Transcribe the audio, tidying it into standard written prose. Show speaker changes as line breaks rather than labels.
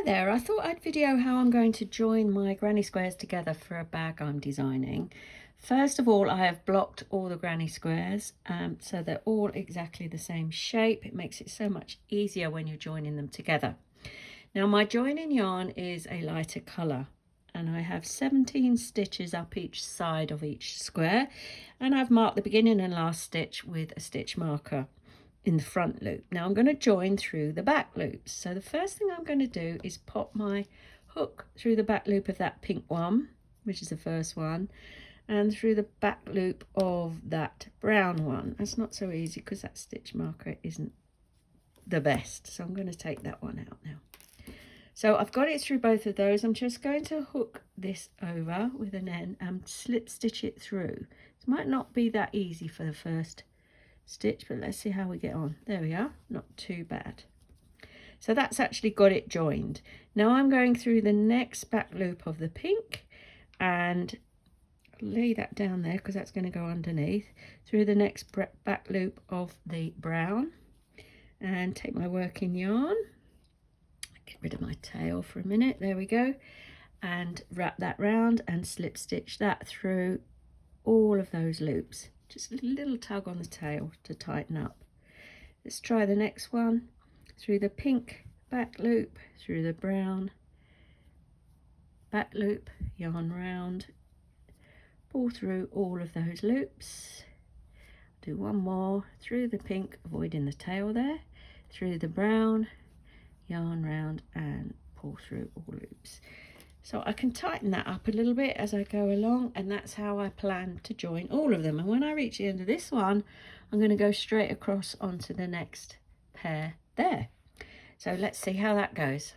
Hi there, I thought I'd video how I'm going to join my granny squares together for a bag I'm designing. First of all, I have blocked all the granny squares so they're all exactly the same shape. It makes it so much easier when you're joining them together. Now my joining yarn is a lighter colour and I have 17 stitches up each side of each square, and I've marked the beginning and last stitch with a stitch marker in the front loop. Now I'm going to join through the back loops. So the first thing I'm going to do is pop my hook through the back loop of that pink one, which is the first one, and through the back loop of that brown one. That's not so easy because that stitch marker isn't the best, so I'm going to take that one out now. So I've got it through both of those. I'm just going to hook this over with an N and slip stitch it through. It might not be that easy for the first stitch, but let's see how we get on. There we are, not too bad. So that's actually got it joined. Now I'm going through the next back loop of the pink and lay that down there because that's going to go underneath, through the next back loop of the brown, and take my working yarn, get rid of my tail for a minute, there we go, and wrap that round and slip stitch that through all of those loops. Just a little tug on the tail to tighten up. Let's try the next one. Through the pink back loop, through the brown back loop, yarn round, pull through all of those loops. Do one more through the pink, avoiding the tail there, through the brown, yarn round and pull through all loops. So I can tighten that up a little bit as I go along, and that's how I plan to join all of them. And when I reach the end of this one, I'm going to go straight across onto the next pair there. So let's see how that goes.